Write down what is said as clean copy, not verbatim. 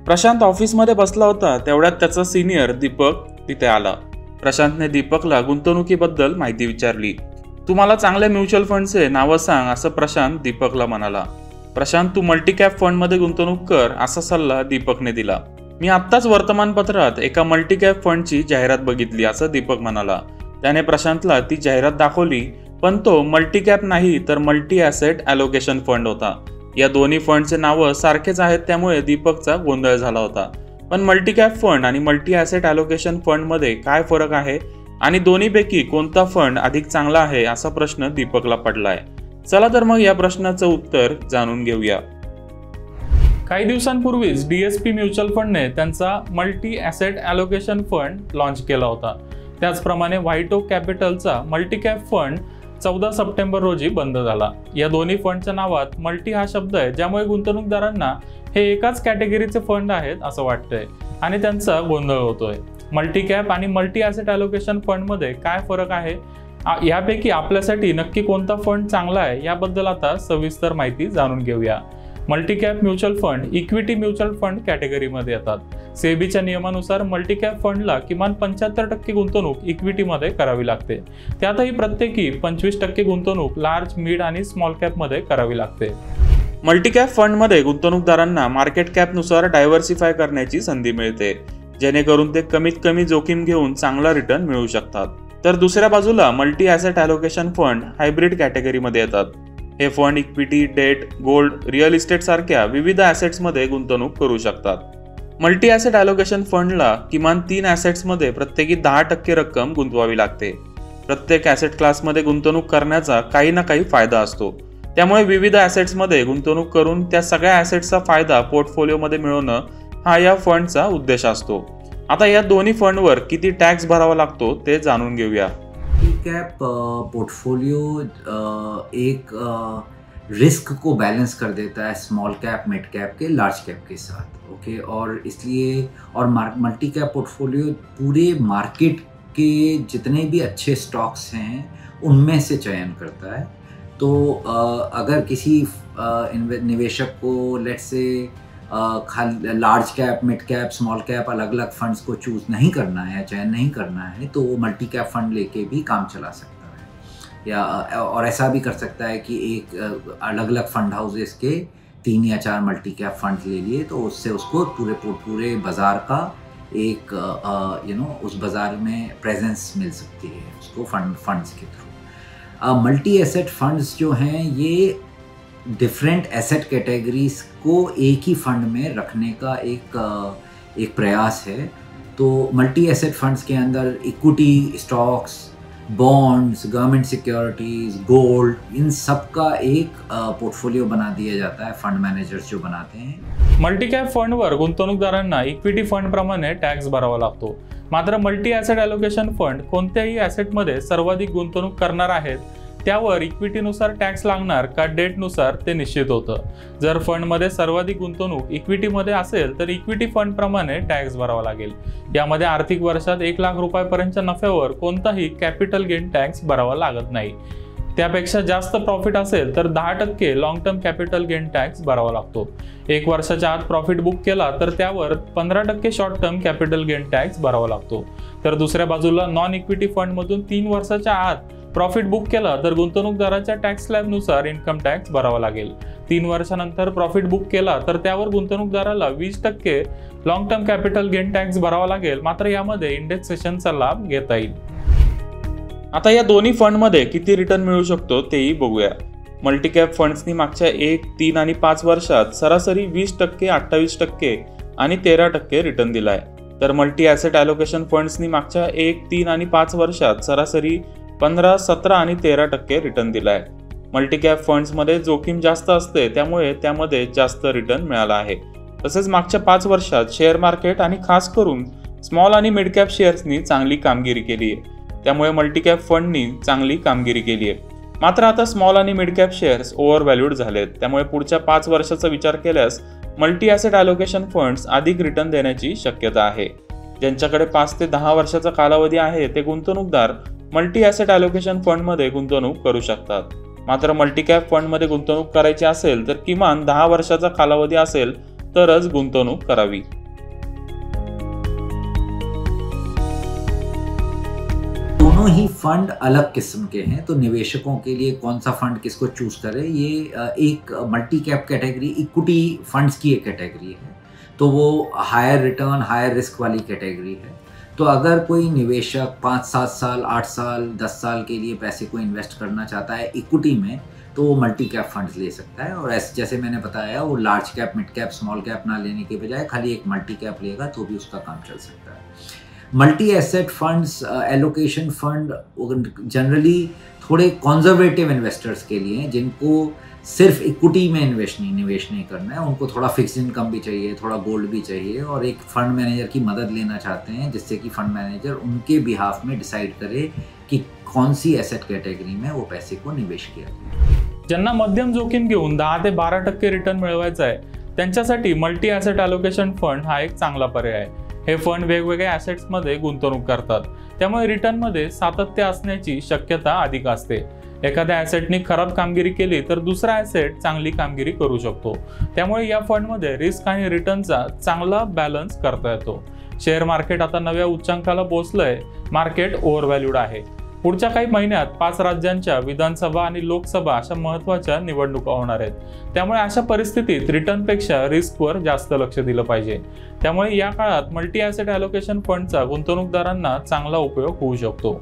प्रशांत ऑफिसमध्ये बसला होता तेवढ्यात त्याचा सिनियर दीपक तिथे आला. प्रशांतने दीपकला गुंतवणुकीबद्दल माहिती विचारली. तू मला चांगल्या म्युच्युअल फंडचे नावं सांग असं प्रशांत दीपकला म्हणाला. प्रशांत, तू मल्टीकॅप फंडमध्ये गुंतवणूक कर असा सल्ला दीपकने दिला. मी आत्ताच वर्तमानपत्रात एका मल्टीकॅप फंडची जाहिरात बघितली असं दीपक म्हणाला. त्याने प्रशांतला ती जाहिरात दाखवली, पण तो मल्टीकॅप नाही तर मल्टी ॲसेट ॲलोकेशन फंड होता. या दोन्ही फंडचे नावं सारखेच आहेत त्यामुळे दीपकचा गोंधळ झाला होता. पण मल्टीकॅप फंड आणि मल्टी ॲसेट ॲलोकेशन फंडमध्ये काय फरक आहे आणि दोन्हीपैकी कोणता फंड अधिक चांगला आहे असा प्रश्न दीपकला पडलाय. चला तर मग या प्रश्नाचं उत्तर जाणून घेऊया. काही दिवसांपूर्वीच DSP म्युच्युअल फंडने त्यांचा multi asset allocation fund launch केला होता. त्याचप्रमाणे व्हाईट ओक कॅपिटलचा मल्टीकॅप फंड 14 सप्टेंबर रोजी बंद झाला. या दोन्ही फंडच्या नावात मल्टी हा शब्द आहे, ज्यामुळे गुंतवणूकदारांना हे एकाच कॅटेगरीचे फंड आहेत असं वाटतंय आणि त्यांचा गोंधळ होतोय. मल्टीकॅप आणि मल्टी ॲसेट ॲलोकेशन फंडमध्ये काय फरक आहे, यापैकी आपल्यासाठी नक्की कोणता फंड चांगला आहे याबद्दल आता सविस्तर माहिती जाणून घेऊया. Multicap mutual fund equity mutual fund कॅटेगरीमध्ये येतात. सेबीच्या नियमानुसार मल्टीकॅप फंडला किमान 75% गुंतवणूक इक्विटीमध्ये करावी लागते. त्यातही प्रत्येकी 25% गुंतवणूक लार्ज, मिड आणि स्मॉल कॅपमध्ये करावी लागते. मल्टीकॅप फंडमध्ये गुंतवणूकदारांना मार्केट कॅपनुसार डायव्हर्सिफाय करण्याची संधी मिळते, जेणेकरून ते कमीत कमी जोखीम घेऊन चांगला रिटर्न मिळवू शकतात. तर दुसऱ्या बाजूला multi asset allocation fund hybrid कॅटेगरीमध्ये येतात. हे fund equity, debt, gold, real estate सारख्या विविध ॲसेट्समध्ये गुंतवणूक करू शकतात. मल्टी ॲसेट ॲलोकेशन फंडला किमान 3 ॲसेट्समध्ये प्रत्येकी 10% रक्कम गुंतवावी लागते. प्रत्येक ॲसेट क्लासमध्ये गुंतवणूक करण्याचा काही ना काही फायदा असतो. त्यामुळे विविध ॲसेट्समध्ये गुंतवणूक करून त्या सगळ्या ॲसेट्सचा फायदा पोर्टफोलिओमध्ये मिळवणं हा या फंडचा उद्देश असतो. आता या दोन्ही फंडवर किती टॅक्स भरावा लागतो ते जाणून घेऊया. कैप पोर्टफोलियो एक रिस्क को बैलेंस कर देता है स्मॉल कैप, मिड कैप के, लार्ज कैप के साथ. ओके, और इसलिए और मल्टी कैप पोर्टफोलियो पूरे मार्केट के जितने भी अच्छे स्टॉक्स हैं उनमें से चयन करता है. तो अगर किसी निवेशक को let's say large cap, mid cap, small cap अलग अलग फंड्स को चूज़ नहीं करना है, चयन नहीं करना है, तो वो मल्टी कैप फंड लेके भी काम चला सकता है. या और ऐसा भी कर सकता है कि एक अलग अलग फंड हाउसेस के 3 या 4 मल्टी कैप फंड ले लिए, तो उससे उसको पूरे बाज़ार का एक उस बाज़ार में प्रेजेंस मिल सकती है उसको फंड्स के थ्रू. मल्टी एसेट फंड्स जो हैं ये डिफरेंट एसेट कैटेगरीज को एक ही फंड में रखने का एक प्रयास है. तो मल्टी एसेट फंड्स के अंदर equity, stocks, bonds, government securities, gold, इन सब का एक पोर्टफोलियो बना दिया जाता है फंड मैनेजर्स जो बनाते हैं. मल्टीकॅप फंडवर गुंतवणूकदारांना इक्विटी फंडप्रमाणे टॅक्स भरावा लागतो. मात्र मल्टी ॲसेट ॲलोकेशन फंड कोणत्याही ॲसेटमध्ये सर्वाधिक गुंतवणूक करणार आहेत त्यावर इक्विटीनुसार टॅक्स लागणार का डेटनुसार ते निश्चित होतं. जर फंडमध्ये सर्वाधिक गुंतवणूक इक्विटीमध्ये असेल तर इक्विटी फंडप्रमाणे टॅक्स भरावा लागेल. यामध्ये आर्थिक वर्षात 1 लाख रुपयापर्यंतच्या नफ्यावर कोणताही कॅपिटल गेन टॅक्स भरावा लागत नाही. त्यापेक्षा जास्त प्रॉफिट असेल तर 10% long term capital gain tax भरावा लागतो. 1 वर्षाच्या आत प्रॉफिट बुक केला तर त्यावर 15% short term capital gain tax भरावा लागतो. तर दुसऱ्या बाजूला नॉन इक्विटी फंडमधून 3 वर्षाच्या आत प्रॉफिट बुक केला तर गुंतवणूकदाराच्या टॅक्स स्लॅबनुसार इन्कम टॅक्स भरावा लागेल. 3 वर्षानंतर प्रॉफिट बुक केला तर त्यावर गुंतवणूकदाराला 20% long term capital gain tax भरावा लागेल. मात्र यामध्ये इंडेक्सेशनचा लाभ घेता येईल. आता या दोन्ही फंडमध्ये किती रिटर्न मिळू शकतो तेही बघूया. मल्टीकॅप फंड्सनी मागच्या 1, 3 आणि 5 वर्षात सरासरी 20%, 28% आणि 13% रिटर्न दिलाय. तर मल्टी ॲसेट ॲलोकेशन फंड्सनी मागच्या 1, 3 आणि 5 वर्षात सरासरी 15, 17 आणि 13% रिटर्न दिलाय. मल्टीकॅप फंड्समध्ये जोखीम जास्त असते त्यामुळे त्यामध्ये जास्त रिटर्न मिळाला आहे. तसेच मागच्या 5 वर्षात शेअर मार्केट आणि खास करून स्मॉल आणि मिड कॅप शेअर्सनी चांगली कामगिरी केली आहे. त्यामुळे मल्टीकॅप फंडनी चांगली कामगिरी केली आहे. मात्र आता स्मॉल आणि mid cap shares over valued झालेत. त्यामुळे पुढच्या 5 वर्षाचा विचार केल्यास मल्टी ॲसेट ॲलोकेशन फंड्स अधिक रिटर्न देण्याची शक्यता आहे. ज्यांच्याकडे 5 ते 10 वर्षाचा कालावधी आहे ते गुंतवणूकदार मल्टी ॲसेट ॲलोकेशन फंडमध्ये गुंतवणूक करू शकतात. मात्र मल्टीकॅप फंडमध्ये गुंतवणूक करायची असेल तर किमान 10 वर्षाचा कालावधी असेल तरच गुंतवणूक करावी. दोनों ही फंड अलग किस्म के हैं, तो निवेशकों के लिए कौन सा फंड किसको चूज करें, ये एक multi cap category equity funds की एक कैटेगरी है, तो वो हायर रिटर्न हायर रिस्क वाली कैटेगरी है। तो अगर कोई निवेशक 5-7 साल 8 साल 10 साल के लिए पैसे को इन्वेस्ट करना चाहता है इक्विटी में, तो वो मल्टी कैप फंड्स ले सकता है। और जैसे मैंने बताया, वो large cap mid cap small cap ना लेने के बजाय खाली एक मल्टी कैप लेगा तो भी उसका काम चल सकता है। Multi asset funds, allocation fund generally थोड़े कंजर्वेटिव इन्वेस्टर्स के लिए हैं, जिनको सिर्फ इक्विटी में निवेश नहीं करना है, उनको थोड़ा फिक्स इनकम भी चाहिए, थोड़ा गोल्ड भी चाहिए, और एक फंड मैनेजर की मदद लेना चाहते हैं, जिससे कि फंड मैनेजर उनके बिहाफ में डिसाइड करे कि कौन सी एसेट कैटेगरी में वो पैसे को निवेश किया जाए। ज्यांना मध्यम जोखीम घेऊन 10 ते 12% रिटर्न मिळवायचा आहे, त्यांच्यासाठी मल्टी ॲसेट ॲलोकेशन फंड हा एक चांगला पर्याय आहे। हे फंड वेगवेगळ्या ॲसेट्समध्ये गुंतवणूक करतात, त्यामुळे रिटर्नमध्ये सातत्य असण्याची शक्यता अधिक असते। एखाद्या ॲसेटनी खराब कामगिरी केली तर दुसरा ॲसेट चांगली कामगिरी करू शकतो, त्यामुळे या फंडमध्ये रिस्क आणि रिटर्नचा चांगला बॅलन्स करता येतो। शेअर मार्केट आता नव्या उच्चांकाला पोहोचलंय, मार्केट ओव्हरव्हॅल्यूड आहे। पुढच्या काही महिन्यात 5 राज्यांच्या विधानसभा आणि लोकसभा अशा महत्त्वाच्या निवडणुका होणार आहेत, त्यामुळे अशा परिस्थितीत रिटर्नपेक्षा रिस्कवर जास्त लक्ष दिलं पाहिजे। त्यामुळे या काळात मल्टी ॲसेट ॲलोकेशन फंडचा गुंतवणूकदारांना चांगला उपयोग होऊ शकतो।